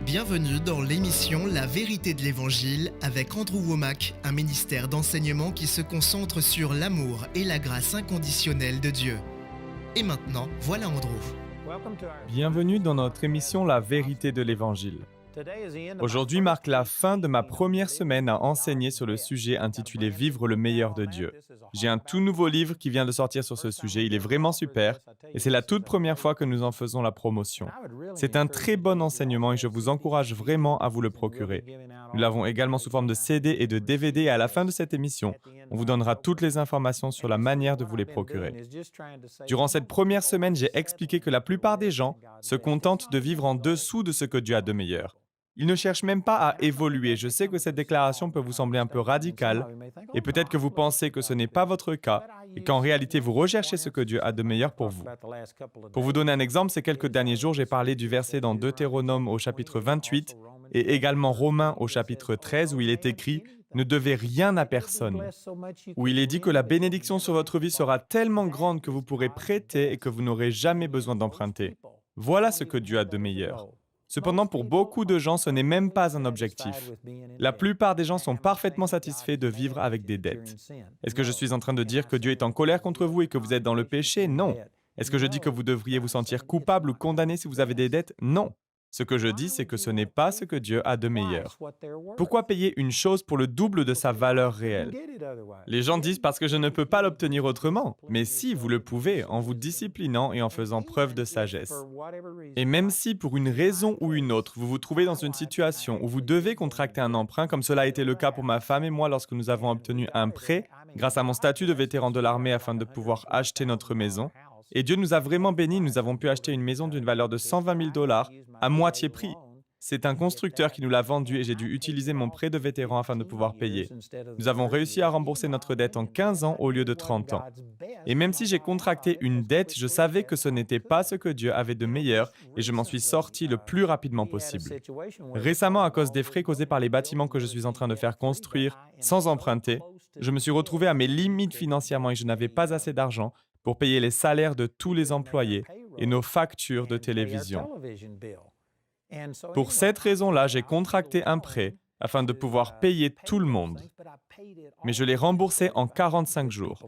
Bienvenue dans l'émission La vérité de l'Évangile avec Andrew Womack, un ministère d'enseignement qui se concentre sur l'amour et la grâce inconditionnelle de Dieu. Et maintenant, voilà Andrew. Bienvenue dans notre émission La vérité de l'Évangile. Aujourd'hui marque la fin de ma première semaine à enseigner sur le sujet intitulé « Vivre le meilleur de Dieu ». J'ai un tout nouveau livre qui vient de sortir sur ce sujet, il est vraiment super, et c'est la toute première fois que nous en faisons la promotion. C'est un très bon enseignement et je vous encourage vraiment à vous le procurer. Nous l'avons également sous forme de CD et de DVD et à la fin de cette émission, on vous donnera toutes les informations sur la manière de vous les procurer. Durant cette première semaine, j'ai expliqué que la plupart des gens se contentent de vivre en dessous de ce que Dieu a de meilleur. Ils ne cherchent même pas à évoluer. Je sais que cette déclaration peut vous sembler un peu radicale et peut-être que vous pensez que ce n'est pas votre cas et qu'en réalité vous recherchez ce que Dieu a de meilleur pour vous. Pour vous donner un exemple, ces quelques derniers jours, j'ai parlé du verset dans Deutéronome au chapitre 28 et également Romains au chapitre 13 où il est écrit « Ne devez rien à personne », où il est dit que la bénédiction sur votre vie sera tellement grande que vous pourrez prêter et que vous n'aurez jamais besoin d'emprunter. Voilà ce que Dieu a de meilleur. Cependant, pour beaucoup de gens, ce n'est même pas un objectif. La plupart des gens sont parfaitement satisfaits de vivre avec des dettes. Est-ce que je suis en train de dire que Dieu est en colère contre vous et que vous êtes dans le péché? Non. Est-ce que je dis que vous devriez vous sentir coupable ou condamné si vous avez des dettes? Non. Ce que je dis, c'est que ce n'est pas ce que Dieu a de meilleur. Pourquoi payer une chose pour le double de sa valeur réelle? Les gens disent parce que je ne peux pas l'obtenir autrement. Mais si, vous le pouvez, en vous disciplinant et en faisant preuve de sagesse. Et même si, pour une raison ou une autre, vous vous trouvez dans une situation où vous devez contracter un emprunt, comme cela a été le cas pour ma femme et moi lorsque nous avons obtenu un prêt, grâce à mon statut de vétéran de l'armée afin de pouvoir acheter notre maison, et Dieu nous a vraiment bénis, nous avons pu acheter une maison d'une valeur de 120 000 $ à moitié prix. C'est un constructeur qui nous l'a vendu et j'ai dû utiliser mon prêt de vétéran afin de pouvoir payer. Nous avons réussi à rembourser notre dette en 15 ans au lieu de 30 ans. Et même si j'ai contracté une dette, je savais que ce n'était pas ce que Dieu avait de meilleur et je m'en suis sorti le plus rapidement possible. Récemment, à cause des frais causés par les bâtiments que je suis en train de faire construire sans emprunter, je me suis retrouvé à mes limites financièrement et je n'avais pas assez d'argent pour payer les salaires de tous les employés et nos factures de télévision. Pour cette raison-là, j'ai contracté un prêt afin de pouvoir payer tout le monde. Mais je l'ai remboursé en 45 jours.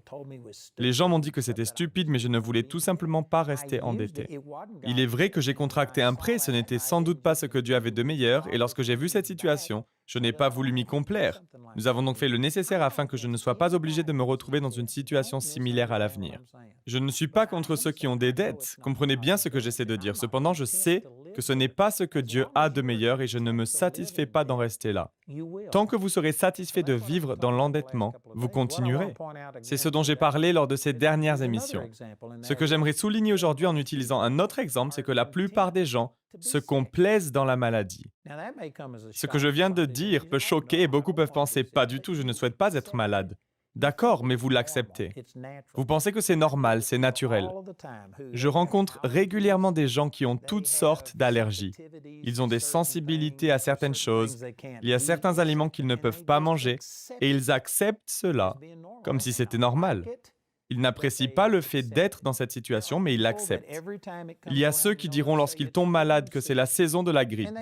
Les gens m'ont dit que c'était stupide, mais je ne voulais tout simplement pas rester endetté. Il est vrai que j'ai contracté un prêt, ce n'était sans doute pas ce que Dieu avait de meilleur, et lorsque j'ai vu cette situation, je n'ai pas voulu m'y complaire. Nous avons donc fait le nécessaire afin que je ne sois pas obligé de me retrouver dans une situation similaire à l'avenir. Je ne suis pas contre ceux qui ont des dettes, comprenez bien ce que j'essaie de dire. Cependant, je sais que ce n'est pas ce que Dieu a de meilleur et je ne me satisfais pas d'en rester là. Tant que vous serez satisfait de vivre dans l'endettement, vous continuerez. C'est ce dont j'ai parlé lors de ces dernières émissions. Ce que j'aimerais souligner aujourd'hui en utilisant un autre exemple, c'est que la plupart des gens se complaisent dans la maladie. Ce que je viens de dire peut choquer et beaucoup peuvent penser « pas du tout, je ne souhaite pas être malade ». D'accord, mais vous l'acceptez. Vous pensez que c'est normal, c'est naturel. Je rencontre régulièrement des gens qui ont toutes sortes d'allergies. Ils ont des sensibilités à certaines choses, il y a certains aliments qu'ils ne peuvent pas manger, et ils acceptent cela comme si c'était normal. Ils n'apprécient pas le fait d'être dans cette situation, mais ils l'acceptent. Il y a ceux qui diront lorsqu'ils tombent malades que c'est la saison de la grippe,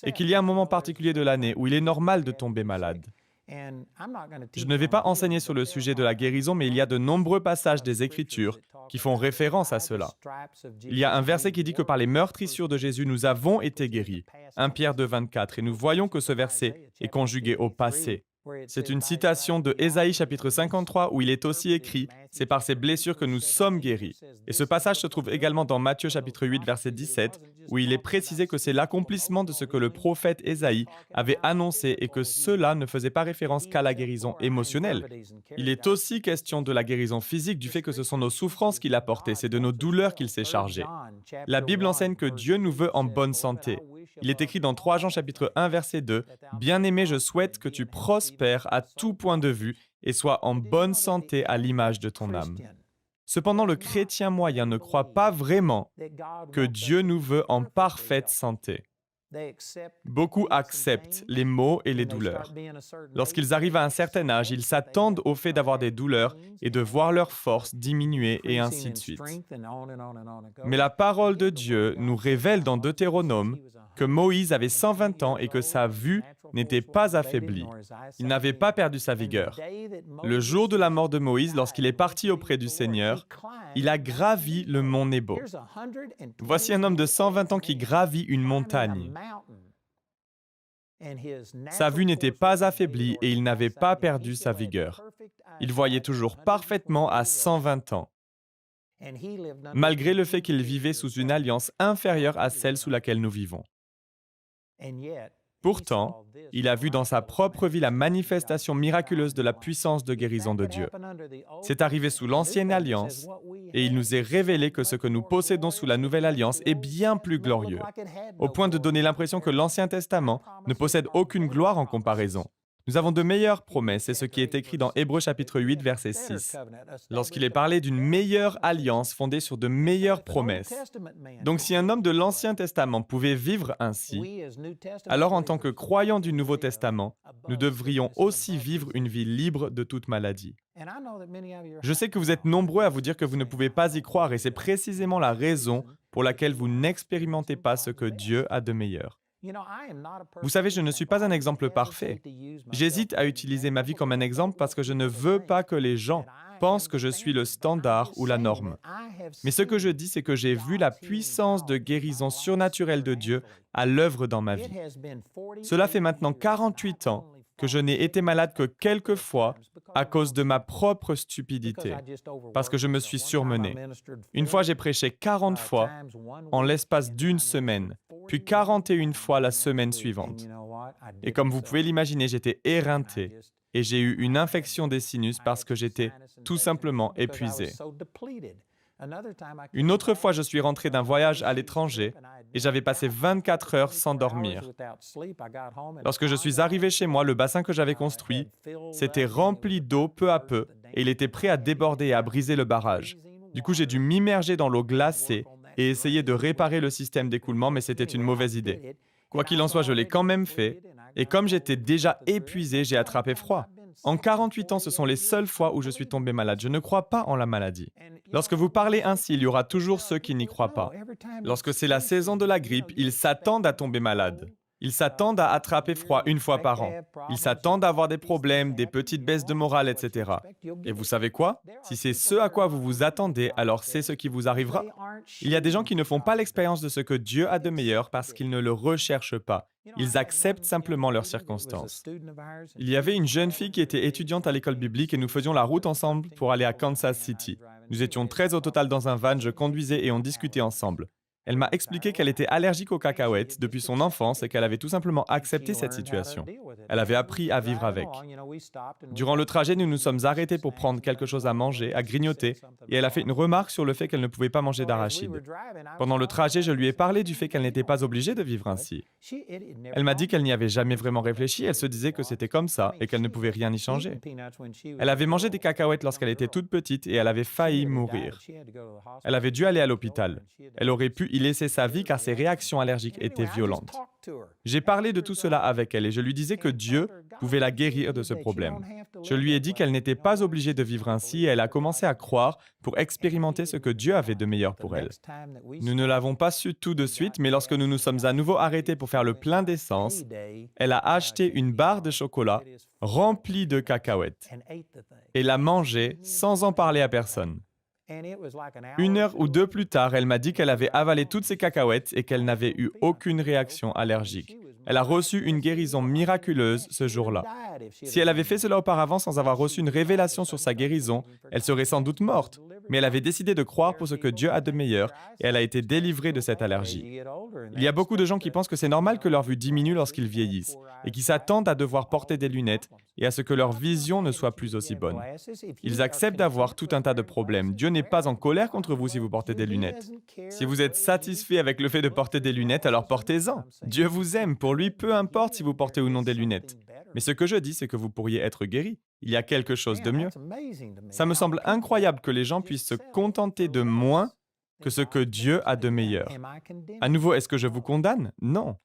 et qu'il y a un moment particulier de l'année où il est normal de tomber malade. Je ne vais pas enseigner sur le sujet de la guérison, mais il y a de nombreux passages des Écritures qui font référence à cela. Il y a un verset qui dit que par les meurtrissures de Jésus, nous avons été guéris. 1 Pierre 2, 24. Et nous voyons que ce verset est conjugué au passé. C'est une citation de Ésaïe chapitre 53 où il est aussi écrit « C'est par ces blessures que nous sommes guéris ». Et ce passage se trouve également dans Matthieu chapitre 8 verset 17 où il est précisé que c'est l'accomplissement de ce que le prophète Ésaïe avait annoncé et que cela ne faisait pas référence qu'à la guérison émotionnelle. Il est aussi question de la guérison physique, du fait que ce sont nos souffrances qu'il a portées, c'est de nos douleurs qu'il s'est chargé. La Bible enseigne que Dieu nous veut en bonne santé. Il est écrit dans 3 Jean chapitre 1 verset 2 « Bien-aimé, je souhaite que tu prospères à tout point de vue et sois en bonne santé à l'image de ton âme. » Cependant, le chrétien moyen ne croit pas vraiment que Dieu nous veut en parfaite santé. Beaucoup acceptent les maux et les douleurs. Lorsqu'ils arrivent à un certain âge, ils s'attendent au fait d'avoir des douleurs et de voir leur force diminuer et ainsi de suite. Mais la parole de Dieu nous révèle dans Deutéronome que Moïse avait 120 ans et que sa vue n'était pas affaiblie. Il n'avait pas perdu sa vigueur. Le jour de la mort de Moïse, lorsqu'il est parti auprès du Seigneur, il a gravi le mont Nebo. Voici un homme de 120 ans qui gravit une montagne. Sa vue n'était pas affaiblie et il n'avait pas perdu sa vigueur. Il voyait toujours parfaitement à 120 ans, malgré le fait qu'il vivait sous une alliance inférieure à celle sous laquelle nous vivons. Pourtant, il a vu dans sa propre vie la manifestation miraculeuse de la puissance de guérison de Dieu. C'est arrivé sous l'Ancienne Alliance et il nous est révélé que ce que nous possédons sous la Nouvelle Alliance est bien plus glorieux, au point de donner l'impression que l'Ancien Testament ne possède aucune gloire en comparaison. Nous avons de meilleures promesses, c'est ce qui est écrit dans Hébreux chapitre 8, verset 6, lorsqu'il est parlé d'une meilleure alliance fondée sur de meilleures promesses. Donc si un homme de l'Ancien Testament pouvait vivre ainsi, alors en tant que croyants du Nouveau Testament, nous devrions aussi vivre une vie libre de toute maladie. Je sais que vous êtes nombreux à vous dire que vous ne pouvez pas y croire et c'est précisément la raison pour laquelle vous n'expérimentez pas ce que Dieu a de meilleur. Vous savez, je ne suis pas un exemple parfait. J'hésite à utiliser ma vie comme un exemple parce que je ne veux pas que les gens pensent que je suis le standard ou la norme. Mais ce que je dis, c'est que j'ai vu la puissance de guérison surnaturelle de Dieu à l'œuvre dans ma vie. Cela fait maintenant 48 ans que je n'ai été malade que quelques fois à cause de ma propre stupidité, parce que je me suis surmené. Une fois, j'ai prêché 40 fois en l'espace d'une semaine, puis 41 fois la semaine suivante. Et comme vous pouvez l'imaginer, j'étais éreinté et j'ai eu une infection des sinus parce que j'étais tout simplement épuisé. Une autre fois, je suis rentré d'un voyage à l'étranger et j'avais passé 24 heures sans dormir. Lorsque je suis arrivé chez moi, le bassin que j'avais construit s'était rempli d'eau peu à peu et il était prêt à déborder et à briser le barrage. Du coup, j'ai dû m'immerger dans l'eau glacée et essayer de réparer le système d'écoulement, mais c'était une mauvaise idée. Quoi qu'il en soit, je l'ai quand même fait et comme j'étais déjà épuisé, j'ai attrapé froid. En 48 ans, ce sont les seules fois où je suis tombé malade. Je ne crois pas en la maladie. Lorsque vous parlez ainsi, il y aura toujours ceux qui n'y croient pas. Lorsque c'est la saison de la grippe, ils s'attendent à tomber malades. Ils s'attendent à attraper froid une fois par an. Ils s'attendent à avoir des problèmes, des petites baisses de morale, etc. Et vous savez quoi? Si c'est ce à quoi vous vous attendez, alors c'est ce qui vous arrivera. Il y a des gens qui ne font pas l'expérience de ce que Dieu a de meilleur parce qu'ils ne le recherchent pas. Ils acceptent simplement leurs circonstances. Il y avait une jeune fille qui était étudiante à l'école biblique et nous faisions la route ensemble pour aller à Kansas City. Nous étions 13 au total dans un van, je conduisais et on discutait ensemble. Elle m'a expliqué qu'elle était allergique aux cacahuètes depuis son enfance et qu'elle avait tout simplement accepté cette situation. Elle avait appris à vivre avec. Durant le trajet, nous nous sommes arrêtés pour prendre quelque chose à manger, à grignoter, et elle a fait une remarque sur le fait qu'elle ne pouvait pas manger d'arachide. Pendant le trajet, je lui ai parlé du fait qu'elle n'était pas obligée de vivre ainsi. Elle m'a dit qu'elle n'y avait jamais vraiment réfléchi, elle se disait que c'était comme ça et qu'elle ne pouvait rien y changer. Elle avait mangé des cacahuètes lorsqu'elle était toute petite et elle avait failli mourir. Elle avait dû aller à l'hôpital. Elle aurait pu y laisser sa vie car ses réactions allergiques étaient violentes. J'ai parlé de tout cela avec elle et je lui disais que Dieu pouvait la guérir de ce problème. Je lui ai dit qu'elle n'était pas obligée de vivre ainsi et elle a commencé à croire pour expérimenter ce que Dieu avait de meilleur pour elle. Nous ne l'avons pas su tout de suite, mais lorsque nous nous sommes à nouveau arrêtés pour faire le plein d'essence, elle a acheté une barre de chocolat remplie de cacahuètes et l'a mangée sans en parler à personne. 1 heure ou 2 plus tard, elle m'a dit qu'elle avait avalé toutes ses cacahuètes et qu'elle n'avait eu aucune réaction allergique. Elle a reçu une guérison miraculeuse ce jour-là. Si elle avait fait cela auparavant sans avoir reçu une révélation sur sa guérison, elle serait sans doute morte. Mais elle avait décidé de croire pour ce que Dieu a de meilleur et elle a été délivrée de cette allergie. Il y a beaucoup de gens qui pensent que c'est normal que leur vue diminue lorsqu'ils vieillissent et qui s'attendent à devoir porter des lunettes et à ce que leur vision ne soit plus aussi bonne. Ils acceptent d'avoir tout un tas de problèmes. Dieu n'est pas en colère contre vous si vous portez des lunettes. Si vous êtes satisfait avec le fait de porter des lunettes, alors portez-en. Dieu vous aime. Pour lui, peu importe si vous portez ou non des lunettes. Mais ce que je dis, c'est que vous pourriez être guéri. Il y a quelque chose de mieux. Ça me semble incroyable que les gens puissent se contenter de moins que ce que Dieu a de meilleur. À nouveau, est-ce que je vous condamne? Non.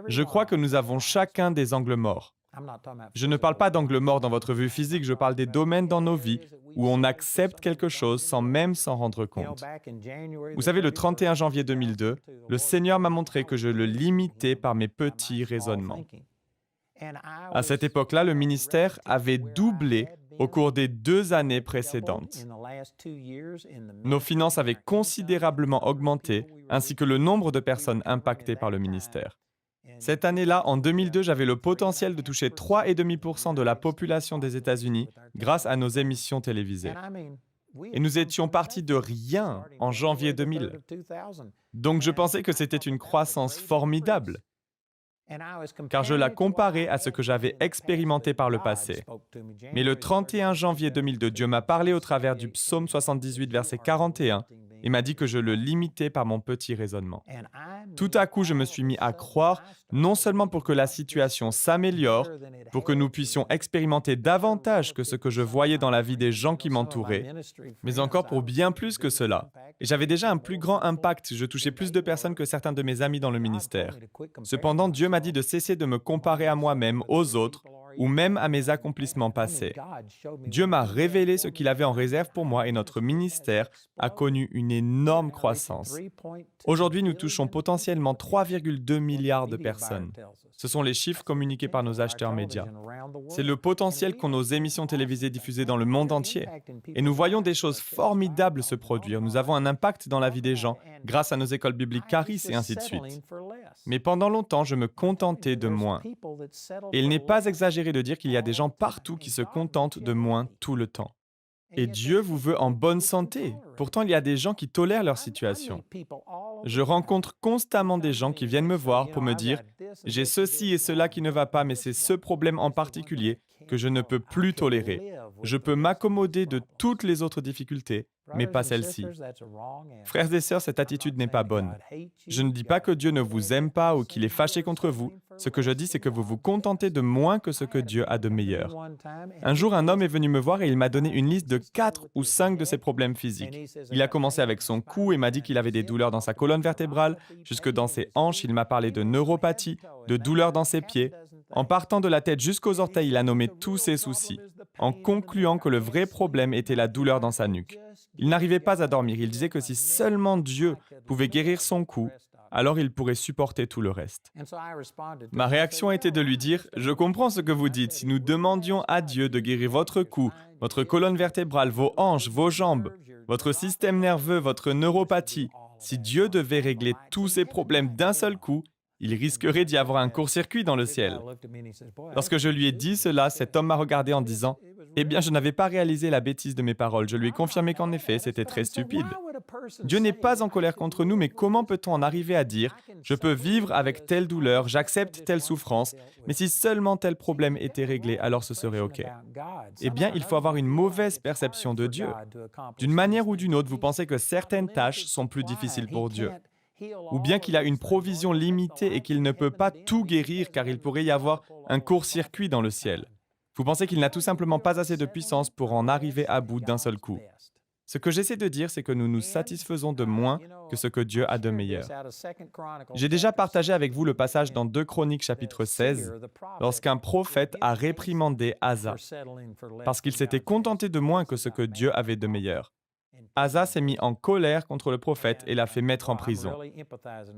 Je crois que nous avons chacun des angles morts. Je ne parle pas d'angles morts dans votre vue physique, je parle des domaines dans nos vies où on accepte quelque chose sans même s'en rendre compte. Vous savez, le 31 janvier 2002, le Seigneur m'a montré que je le limitais par mes petits raisonnements. À cette époque-là, le ministère avait doublé au cours des 2 années précédentes. Nos finances avaient considérablement augmenté, ainsi que le nombre de personnes impactées par le ministère. Cette année-là, en 2002, j'avais le potentiel de toucher 3,5% de la population des États-Unis grâce à nos émissions télévisées. Et nous étions partis de rien en janvier 2000. Donc je pensais que c'était une croissance formidable, car je la comparais à ce que j'avais expérimenté par le passé. Mais le 31 janvier 2002, Dieu m'a parlé au travers du psaume 78, verset 41, et m'a dit que je le limitais par mon petit raisonnement. Tout à coup, je me suis mis à croire, non seulement pour que la situation s'améliore, pour que nous puissions expérimenter davantage que ce que je voyais dans la vie des gens qui m'entouraient, mais encore pour bien plus que cela. Et j'avais déjà un plus grand impact, je touchais plus de personnes que certains de mes amis dans le ministère. Cependant, Dieu m'a dit de cesser de me comparer à moi-même, aux autres, ou même à mes accomplissements passés. Dieu m'a révélé ce qu'il avait en réserve pour moi et notre ministère a connu une énorme croissance. Aujourd'hui, nous touchons potentiellement 3,2 milliards de personnes. Ce sont les chiffres communiqués par nos acheteurs médias. C'est le potentiel qu'ont nos émissions télévisées diffusées dans le monde entier. Et nous voyons des choses formidables se produire. Nous avons un impact dans la vie des gens grâce à nos écoles bibliques Charis et ainsi de suite. Mais pendant longtemps, je me contentais de moins. Et il n'est pas exagéré de dire qu'il y a des gens partout qui se contentent de moins tout le temps. Et Dieu vous veut en bonne santé. Pourtant, il y a des gens qui tolèrent leur situation. Je rencontre constamment des gens qui viennent me voir pour me dire « J'ai ceci et cela qui ne va pas, mais c'est ce problème en particulier que je ne peux plus tolérer. Je peux m'accommoder de toutes les autres difficultés, mais pas celle-ci. » Frères et sœurs, cette attitude n'est pas bonne. Je ne dis pas que Dieu ne vous aime pas ou qu'il est fâché contre vous. Ce que je dis, c'est que vous vous contentez de moins que ce que Dieu a de meilleur. Un jour, un homme est venu me voir et il m'a donné une liste de 4 ou 5 de ses problèmes physiques. Il a commencé avec son cou et m'a dit qu'il avait des douleurs dans sa colonne vertébrale, jusque dans ses hanches, il m'a parlé de neuropathie, de douleurs dans ses pieds. En partant de la tête jusqu'aux orteils, il a nommé tous ses soucis, en concluant que le vrai problème était la douleur dans sa nuque. Il n'arrivait pas à dormir, il disait que si seulement Dieu pouvait guérir son cou, alors il pourrait supporter tout le reste. Ma réaction était de lui dire « Je comprends ce que vous dites. Si nous demandions à Dieu de guérir votre cou, votre colonne vertébrale, vos hanches, vos jambes, votre système nerveux, votre neuropathie, si Dieu devait régler tous ces problèmes d'un seul coup, il risquerait d'y avoir un court-circuit dans le ciel. » Lorsque je lui ai dit cela, cet homme m'a regardé en disant « Eh bien, je n'avais pas réalisé la bêtise de mes paroles. Je lui ai confirmé qu'en effet, c'était très stupide. Dieu n'est pas en colère contre nous, mais comment peut-on en arriver à dire « Je peux vivre avec telle douleur, j'accepte telle souffrance, mais si seulement tel problème était réglé, alors ce serait OK. » Eh bien, il faut avoir une mauvaise perception de Dieu. D'une manière ou d'une autre, vous pensez que certaines tâches sont plus difficiles pour Dieu, ou bien qu'il a une provision limitée et qu'il ne peut pas tout guérir car il pourrait y avoir un court-circuit dans le ciel. Vous pensez qu'il n'a tout simplement pas assez de puissance pour en arriver à bout d'un seul coup. Ce que j'essaie de dire, c'est que nous nous satisfaisons de moins que ce que Dieu a de meilleur. J'ai déjà partagé avec vous le passage dans 2 Chroniques chapitre 16, lorsqu'un prophète a réprimandé Asa, parce qu'il s'était contenté de moins que ce que Dieu avait de meilleur. Asa s'est mis en colère contre le prophète et l'a fait mettre en prison.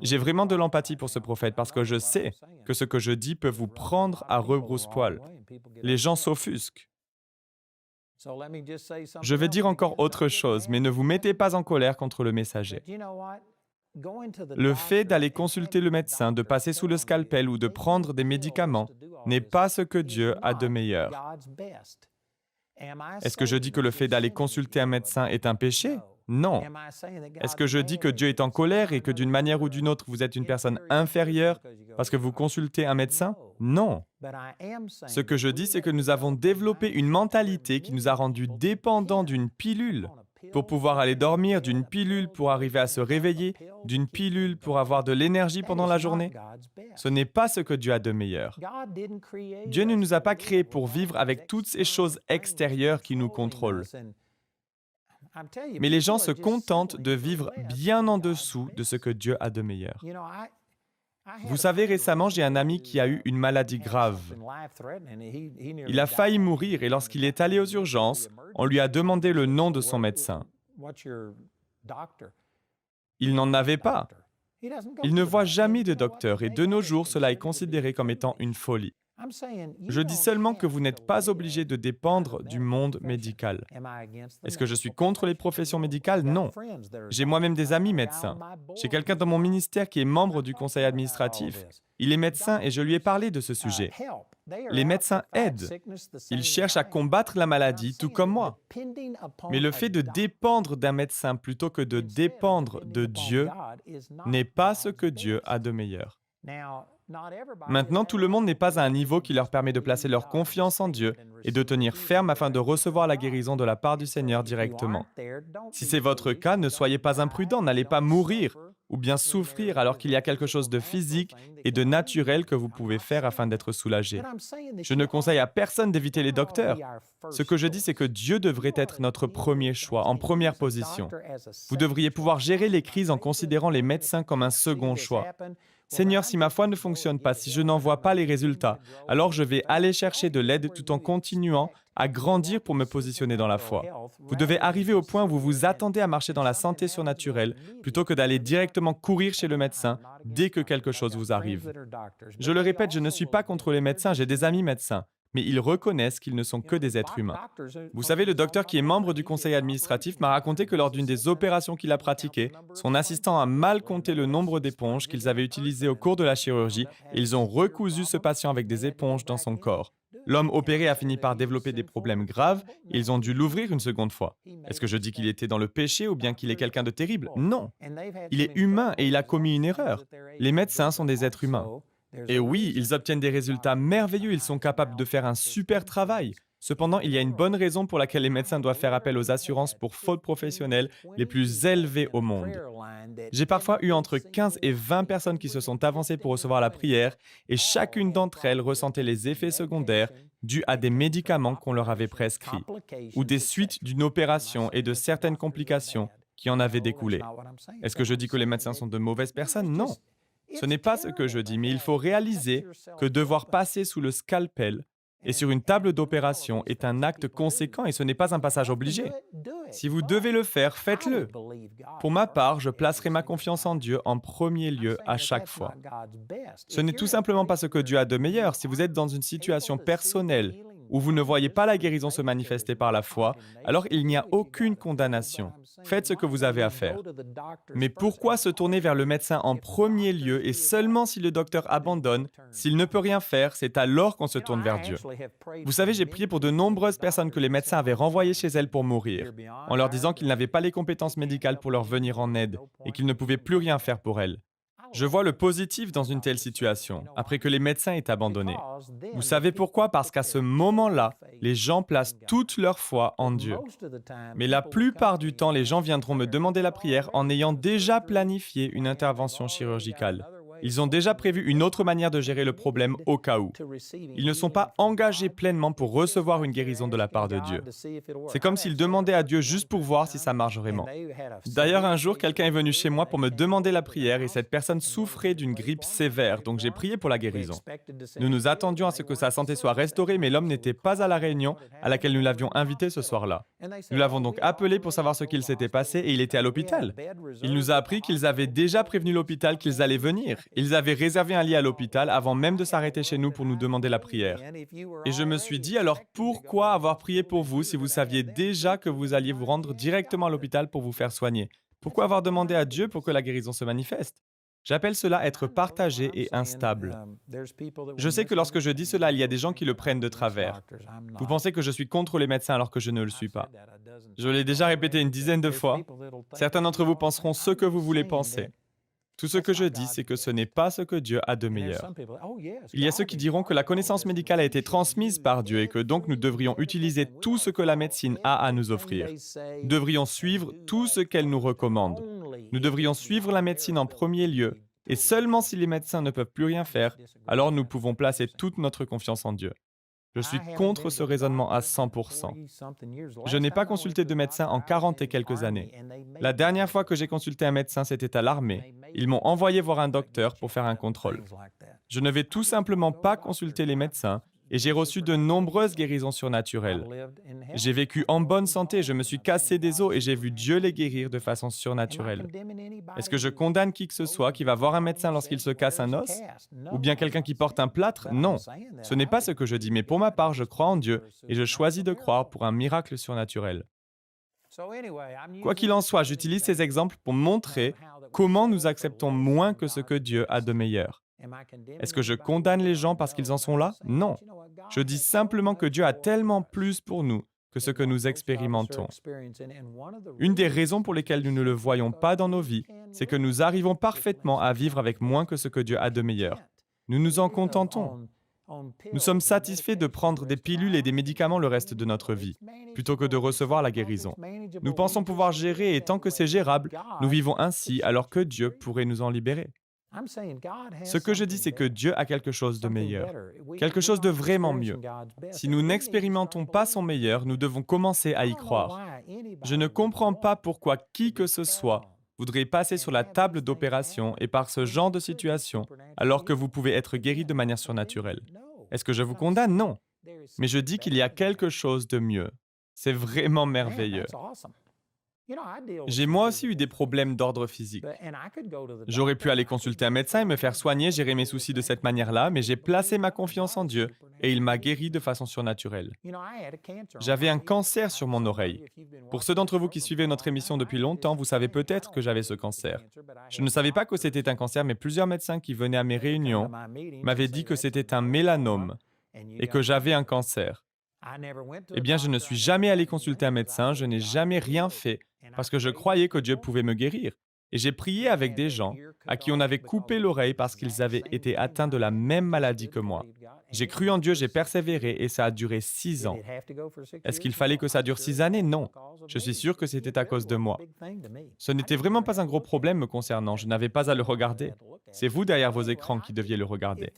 J'ai vraiment de l'empathie pour ce prophète parce que je sais que ce que je dis peut vous prendre à rebrousse-poil. Les gens s'offusquent. Je vais dire encore autre chose, mais ne vous mettez pas en colère contre le messager. Le fait d'aller consulter le médecin, de passer sous le scalpel ou de prendre des médicaments n'est pas ce que Dieu a de meilleur. Est-ce que je dis que le fait d'aller consulter un médecin est un péché? Non. Est-ce que je dis que Dieu est en colère et que d'une manière ou d'une autre, vous êtes une personne inférieure parce que vous consultez un médecin? Non. Ce que je dis, c'est que nous avons développé une mentalité qui nous a rendus dépendants d'une pilule pour pouvoir aller dormir, d'une pilule pour arriver à se réveiller, d'une pilule pour avoir de l'énergie pendant la journée. Ce n'est pas ce que Dieu a de meilleur. Dieu ne nous a pas créés pour vivre avec toutes ces choses extérieures qui nous contrôlent. Mais les gens se contentent de vivre bien en dessous de ce que Dieu a de meilleur. Vous savez, récemment, j'ai un ami qui a eu une maladie grave. Il a failli mourir et lorsqu'il est allé aux urgences, on lui a demandé le nom de son médecin. Il n'en avait pas. Il ne voit jamais de docteur et de nos jours, cela est considéré comme étant une folie. Je dis seulement que vous n'êtes pas obligé de dépendre du monde médical. Est-ce que je suis contre les professions médicales? Non. J'ai moi-même des amis médecins. J'ai quelqu'un dans mon ministère qui est membre du conseil administratif. Il est médecin et je lui ai parlé de ce sujet. Les médecins aident. Ils cherchent à combattre la maladie, tout comme moi. Mais le fait de dépendre d'un médecin plutôt que de dépendre de Dieu n'est pas ce que Dieu a de meilleur. Maintenant, tout le monde n'est pas à un niveau qui leur permet de placer leur confiance en Dieu et de tenir ferme afin de recevoir la guérison de la part du Seigneur directement. Si c'est votre cas, ne soyez pas imprudents, n'allez pas mourir ou bien souffrir alors qu'il y a quelque chose de physique et de naturel que vous pouvez faire afin d'être soulagé. Je ne conseille à personne d'éviter les docteurs. Ce que je dis, c'est que Dieu devrait être notre premier choix, en première position. Vous devriez pouvoir gérer les crises en considérant les médecins comme un second choix. Seigneur, si ma foi ne fonctionne pas, si je n'en vois pas les résultats, alors je vais aller chercher de l'aide tout en continuant à grandir pour me positionner dans la foi. Vous devez arriver au point où vous vous attendez à marcher dans la santé surnaturelle plutôt que d'aller directement courir chez le médecin dès que quelque chose vous arrive. Je le répète, je ne suis pas contre les médecins, j'ai des amis médecins, mais ils reconnaissent qu'ils ne sont que des êtres humains. Vous savez, le docteur qui est membre du conseil administratif m'a raconté que lors d'une des opérations qu'il a pratiquées, son assistant a mal compté le nombre d'éponges qu'ils avaient utilisées au cours de la chirurgie et ils ont recousu ce patient avec des éponges dans son corps. L'homme opéré a fini par développer des problèmes graves et ils ont dû l'ouvrir une seconde fois. Est-ce que je dis qu'il était dans le péché ou bien qu'il est quelqu'un de terrible? Non. Il est humain et il a commis une erreur. Les médecins sont des êtres humains. Et oui, ils obtiennent des résultats merveilleux, ils sont capables de faire un super travail. Cependant, il y a une bonne raison pour laquelle les médecins doivent faire appel aux assurances pour fautes professionnelles les plus élevées au monde. J'ai parfois eu entre 15 et 20 personnes qui se sont avancées pour recevoir la prière et chacune d'entre elles ressentait les effets secondaires dus à des médicaments qu'on leur avait prescrits ou des suites d'une opération et de certaines complications qui en avaient découlé. Est-ce que je dis que les médecins sont de mauvaises personnes? Non. Ce n'est pas ce que je dis, mais il faut réaliser que devoir passer sous le scalpel et sur une table d'opération est un acte conséquent et ce n'est pas un passage obligé. Si vous devez le faire, faites-le. Pour ma part, je placerai ma confiance en Dieu en premier lieu à chaque fois. Ce n'est tout simplement pas ce que Dieu a de meilleur. Si vous êtes dans une situation personnelle où vous ne voyez pas la guérison se manifester par la foi, alors il n'y a aucune condamnation. Faites ce que vous avez à faire. Mais pourquoi se tourner vers le médecin en premier lieu et seulement si le docteur abandonne, s'il ne peut rien faire, c'est alors qu'on se tourne vers Dieu. Vous savez, j'ai prié pour de nombreuses personnes que les médecins avaient renvoyées chez elles pour mourir, en leur disant qu'ils n'avaient pas les compétences médicales pour leur venir en aide et qu'ils ne pouvaient plus rien faire pour elles. Je vois le positif dans une telle situation, après que les médecins aient abandonné. Vous savez pourquoi? Parce qu'à ce moment-là, les gens placent toute leur foi en Dieu. Mais la plupart du temps, les gens viendront me demander la prière en ayant déjà planifié une intervention chirurgicale. Ils ont déjà prévu une autre manière de gérer le problème au cas où. Ils ne sont pas engagés pleinement pour recevoir une guérison de la part de Dieu. C'est comme s'ils demandaient à Dieu juste pour voir si ça marche vraiment. D'ailleurs, un jour, quelqu'un est venu chez moi pour me demander la prière et cette personne souffrait d'une grippe sévère, donc j'ai prié pour la guérison. Nous nous attendions à ce que sa santé soit restaurée, mais l'homme n'était pas à la réunion à laquelle nous l'avions invité ce soir-là. Nous l'avons donc appelé pour savoir ce qu'il s'était passé et il était à l'hôpital. Il nous a appris qu'ils avaient déjà prévenu l'hôpital qu'ils allaient venir. Ils avaient réservé un lit à l'hôpital avant même de s'arrêter chez nous pour nous demander la prière. Et je me suis dit, alors pourquoi avoir prié pour vous si vous saviez déjà que vous alliez vous rendre directement à l'hôpital pour vous faire soigner? Pourquoi avoir demandé à Dieu pour que la guérison se manifeste? J'appelle cela être partagé et instable. Je sais que lorsque je dis cela, il y a des gens qui le prennent de travers. Vous pensez que je suis contre les médecins alors que je ne le suis pas. Je l'ai déjà répété une dizaine de fois. Certains d'entre vous penseront ce que vous voulez penser. Tout ce que je dis, c'est que ce n'est pas ce que Dieu a de meilleur. Il y a ceux qui diront que la connaissance médicale a été transmise par Dieu et que donc nous devrions utiliser tout ce que la médecine a à nous offrir. Nous devrions suivre tout ce qu'elle nous recommande. Nous devrions suivre la médecine en premier lieu et seulement si les médecins ne peuvent plus rien faire, alors nous pouvons placer toute notre confiance en Dieu. Je suis contre ce raisonnement à 100%. Je n'ai pas consulté de médecin en 40 et quelques années. La dernière fois que j'ai consulté un médecin, c'était à l'armée. Ils m'ont envoyé voir un docteur pour faire un contrôle. Je ne vais tout simplement pas consulter les médecins et j'ai reçu de nombreuses guérisons surnaturelles. J'ai vécu en bonne santé, je me suis cassé des os et j'ai vu Dieu les guérir de façon surnaturelle. Est-ce que je condamne qui que ce soit qui va voir un médecin lorsqu'il se casse un os? Ou bien quelqu'un qui porte un plâtre? Non. Ce n'est pas ce que je dis, mais pour ma part, je crois en Dieu et je choisis de croire pour un miracle surnaturel. Quoi qu'il en soit, j'utilise ces exemples pour montrer comment nous acceptons moins que ce que Dieu a de meilleur. Est-ce que je condamne les gens parce qu'ils en sont là? Non. Je dis simplement que Dieu a tellement plus pour nous que ce que nous expérimentons. Une des raisons pour lesquelles nous ne le voyons pas dans nos vies, c'est que nous arrivons parfaitement à vivre avec moins que ce que Dieu a de meilleur. Nous nous en contentons. Nous sommes satisfaits de prendre des pilules et des médicaments le reste de notre vie, plutôt que de recevoir la guérison. Nous pensons pouvoir gérer et tant que c'est gérable, nous vivons ainsi alors que Dieu pourrait nous en libérer. Ce que je dis, c'est que Dieu a quelque chose de meilleur, quelque chose de vraiment mieux. Si nous n'expérimentons pas son meilleur, nous devons commencer à y croire. Je ne comprends pas pourquoi qui que ce soit voudrait passer sur la table d'opération et par ce genre de situation, alors que vous pouvez être guéri de manière surnaturelle. Est-ce que je vous condamne? Non. Mais je dis qu'il y a quelque chose de mieux. C'est vraiment merveilleux. J'ai moi aussi eu des problèmes d'ordre physique. J'aurais pu aller consulter un médecin et me faire soigner, gérer mes soucis de cette manière-là, mais j'ai placé ma confiance en Dieu et il m'a guéri de façon surnaturelle. J'avais un cancer sur mon oreille. Pour ceux d'entre vous qui suivez notre émission depuis longtemps, vous savez peut-être que j'avais ce cancer. Je ne savais pas que c'était un cancer, mais plusieurs médecins qui venaient à mes réunions m'avaient dit que c'était un mélanome et que j'avais un cancer. Eh bien, je ne suis jamais allé consulter un médecin, je n'ai jamais rien fait parce que je croyais que Dieu pouvait me guérir. Et j'ai prié avec des gens à qui on avait coupé l'oreille parce qu'ils avaient été atteints de la même maladie que moi. J'ai cru en Dieu, j'ai persévéré et ça a duré 6 ans. Est-ce qu'il fallait que ça dure 6 années? Non. Je suis sûr que c'était à cause de moi. Ce n'était vraiment pas un gros problème me concernant, je n'avais pas à le regarder. C'est vous derrière vos écrans qui deviez le regarder.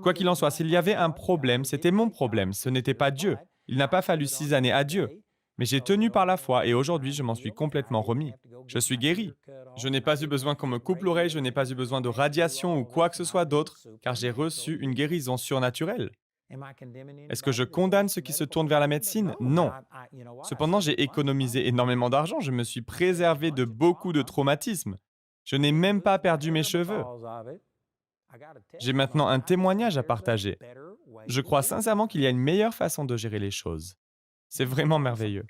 Quoi qu'il en soit, s'il y avait un problème, c'était mon problème, ce n'était pas Dieu. Il n'a pas fallu 6 années à Dieu. Mais j'ai tenu par la foi et aujourd'hui, je m'en suis complètement remis. Je suis guéri. Je n'ai pas eu besoin qu'on me coupe l'oreille, je n'ai pas eu besoin de radiation ou quoi que ce soit d'autre, car j'ai reçu une guérison surnaturelle. Est-ce que je condamne ceux qui se tournent vers la médecine? Non. Cependant, j'ai économisé énormément d'argent, je me suis préservé de beaucoup de traumatismes. Je n'ai même pas perdu mes cheveux. J'ai maintenant un témoignage à partager. Je crois sincèrement qu'il y a une meilleure façon de gérer les choses. C'est vraiment merveilleux.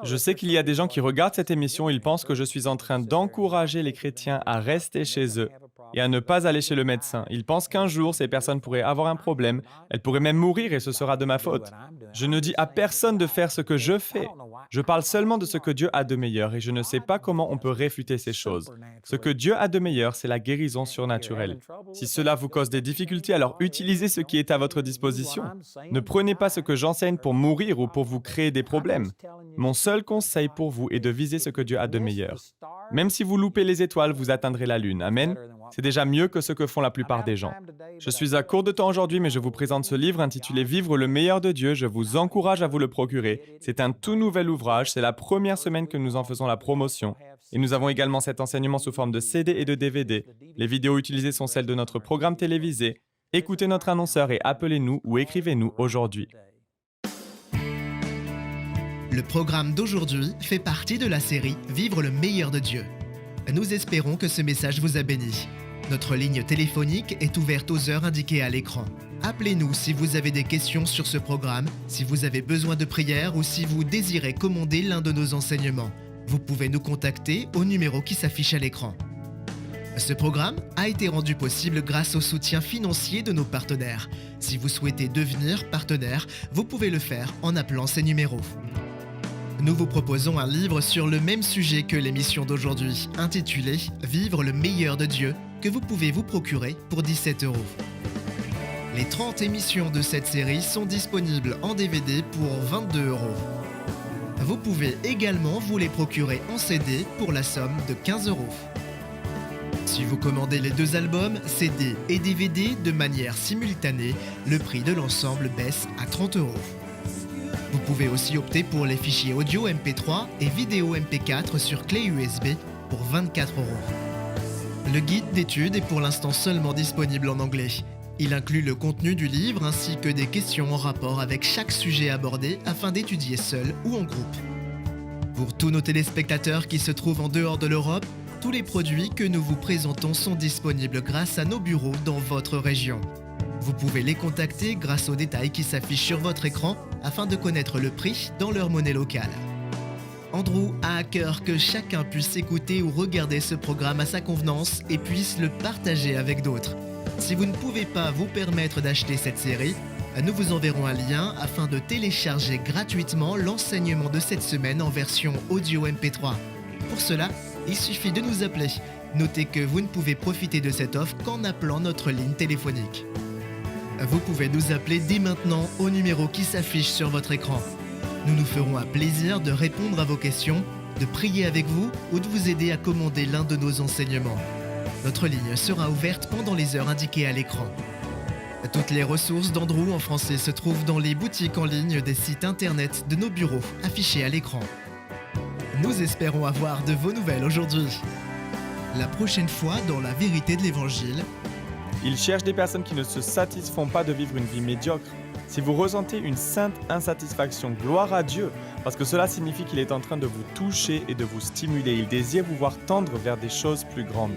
Je sais qu'il y a des gens qui regardent cette émission, ils pensent que je suis en train d'encourager les chrétiens à rester chez eux et à ne pas aller chez le médecin. Ils pensent qu'un jour, ces personnes pourraient avoir un problème, elles pourraient même mourir et ce sera de ma faute. Je ne dis à personne de faire ce que je fais. Je parle seulement de ce que Dieu a de meilleur et je ne sais pas comment on peut réfuter ces choses. Ce que Dieu a de meilleur, c'est la guérison surnaturelle. Si cela vous cause des difficultés, alors utilisez ce qui est à votre disposition. Ne prenez pas ce que j'enseigne pour mourir ou pour vous créer des problèmes. Mon seul conseil pour vous est de viser ce que Dieu a de meilleur. Même si vous loupez les étoiles, vous atteindrez la lune. Amen. C'est déjà mieux que ce que font la plupart des gens. Je suis à court de temps aujourd'hui, mais je vous présente ce livre intitulé « Vivre le meilleur de Dieu ». Je vous encourage à vous le procurer. C'est un tout nouvel ouvrage. C'est la première semaine que nous en faisons la promotion. Et nous avons également cet enseignement sous forme de CD et de DVD. Les vidéos utilisées sont celles de notre programme télévisé. Écoutez notre annonceur et appelez-nous ou écrivez-nous aujourd'hui. Le programme d'aujourd'hui fait partie de la série « Vivre le meilleur de Dieu ». Nous espérons que ce message vous a béni. Notre ligne téléphonique est ouverte aux heures indiquées à l'écran. Appelez-nous si vous avez des questions sur ce programme, si vous avez besoin de prière ou si vous désirez commander l'un de nos enseignements. Vous pouvez nous contacter au numéro qui s'affiche à l'écran. Ce programme a été rendu possible grâce au soutien financier de nos partenaires. Si vous souhaitez devenir partenaire, vous pouvez le faire en appelant ces numéros. Nous vous proposons un livre sur le même sujet que l'émission d'aujourd'hui, intitulé « Vivre le meilleur de Dieu » que vous pouvez vous procurer pour 17 €. Les 30 émissions de cette série sont disponibles en DVD pour 22 €. Vous pouvez également vous les procurer en CD pour la somme de 15 €. Si vous commandez les 2 albums, CD et DVD de manière simultanée, le prix de l'ensemble baisse à 30 €. Vous pouvez aussi opter pour les fichiers audio MP3 et vidéo MP4 sur clé USB pour 24 €. Le guide d'études est pour l'instant seulement disponible en anglais. Il inclut le contenu du livre ainsi que des questions en rapport avec chaque sujet abordé afin d'étudier seul ou en groupe. Pour tous nos téléspectateurs qui se trouvent en dehors de l'Europe, tous les produits que nous vous présentons sont disponibles grâce à nos bureaux dans votre région. Vous pouvez les contacter grâce aux détails qui s'affichent sur votre écran afin de connaître le prix dans leur monnaie locale. Andrew a à cœur que chacun puisse écouter ou regarder ce programme à sa convenance et puisse le partager avec d'autres. Si vous ne pouvez pas vous permettre d'acheter cette série, nous vous enverrons un lien afin de télécharger gratuitement l'enseignement de cette semaine en version audio MP3. Pour cela, il suffit de nous appeler. Notez que vous ne pouvez profiter de cette offre qu'en appelant notre ligne téléphonique. Vous pouvez nous appeler dès maintenant au numéro qui s'affiche sur votre écran. Nous nous ferons un plaisir de répondre à vos questions, de prier avec vous ou de vous aider à commander l'un de nos enseignements. Notre ligne sera ouverte pendant les heures indiquées à l'écran. Toutes les ressources d'Andrew en français se trouvent dans les boutiques en ligne des sites internet de nos bureaux affichés à l'écran. Nous espérons avoir de vos nouvelles aujourd'hui. La prochaine fois dans la vérité de l'Évangile, Il cherche des personnes qui ne se satisfont pas de vivre une vie médiocre. Si vous ressentez une sainte insatisfaction, gloire à Dieu, parce que cela signifie qu'il est en train de vous toucher et de vous stimuler. Il désire vous voir tendre vers des choses plus grandes.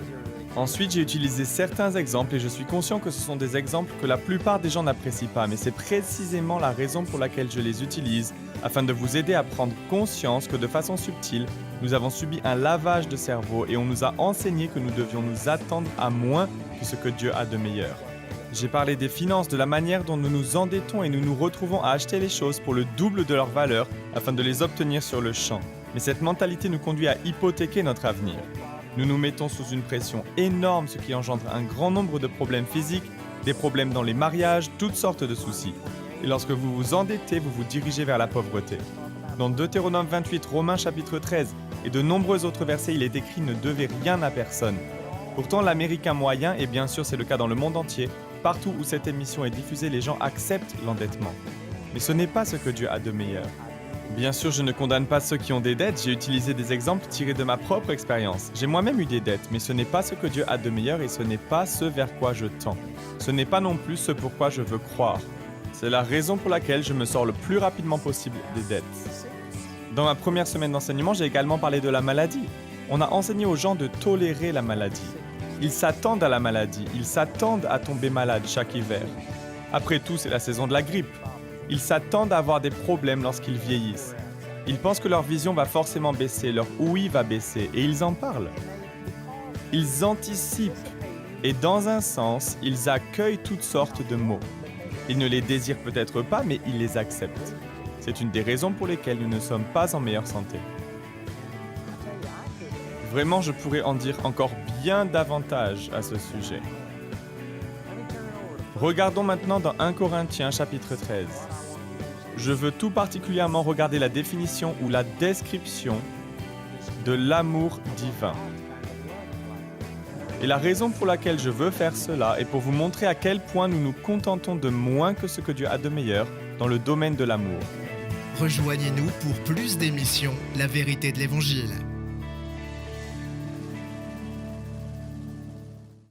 Ensuite, j'ai utilisé certains exemples et je suis conscient que ce sont des exemples que la plupart des gens n'apprécient pas, mais c'est précisément la raison pour laquelle je les utilise, afin de vous aider à prendre conscience que de façon subtile, nous avons subi un lavage de cerveau et on nous a enseigné que nous devions nous attendre à moins que ce que Dieu a de meilleur. J'ai parlé des finances, de la manière dont nous nous endettons et nous nous retrouvons à acheter les choses pour le double de leur valeur afin de les obtenir sur le champ. Mais cette mentalité nous conduit à hypothéquer notre avenir. Nous nous mettons sous une pression énorme, ce qui engendre un grand nombre de problèmes physiques, des problèmes dans les mariages, toutes sortes de soucis. Et lorsque vous vous endettez, vous vous dirigez vers la pauvreté. Dans Deutéronome 28, Romains chapitre 13 et de nombreux autres versets, il est écrit « Ne devez rien à personne ». Pourtant, l'Américain moyen, et bien sûr c'est le cas dans le monde entier, partout où cette émission est diffusée, les gens acceptent l'endettement. Mais ce n'est pas ce que Dieu a de meilleur. Bien sûr, je ne condamne pas ceux qui ont des dettes, j'ai utilisé des exemples tirés de ma propre expérience. J'ai moi-même eu des dettes, mais ce n'est pas ce que Dieu a de meilleur et ce n'est pas ce vers quoi je tends. Ce n'est pas non plus ce pourquoi je veux croire. C'est la raison pour laquelle je me sors le plus rapidement possible des dettes. Dans ma première semaine d'enseignement, j'ai également parlé de la maladie. On a enseigné aux gens de tolérer la maladie. Ils s'attendent à la maladie, ils s'attendent à tomber malade chaque hiver. Après tout, c'est la saison de la grippe. Ils s'attendent à avoir des problèmes lorsqu'ils vieillissent. Ils pensent que leur vision va forcément baisser, leur ouïe va baisser, et ils en parlent. Ils anticipent, et dans un sens, ils accueillent toutes sortes de maux. Ils ne les désirent peut-être pas, mais ils les acceptent. C'est une des raisons pour lesquelles nous ne sommes pas en meilleure santé. Vraiment, je pourrais en dire encore bien davantage à ce sujet. Regardons maintenant dans 1 Corinthiens chapitre 13. Je veux tout particulièrement regarder la définition ou la description de l'amour divin. Et la raison pour laquelle je veux faire cela est pour vous montrer à quel point nous nous contentons de moins que ce que Dieu a de meilleur dans le domaine de l'amour. rejoignez-nous pour plus d'émissions La vérité de l'Évangile.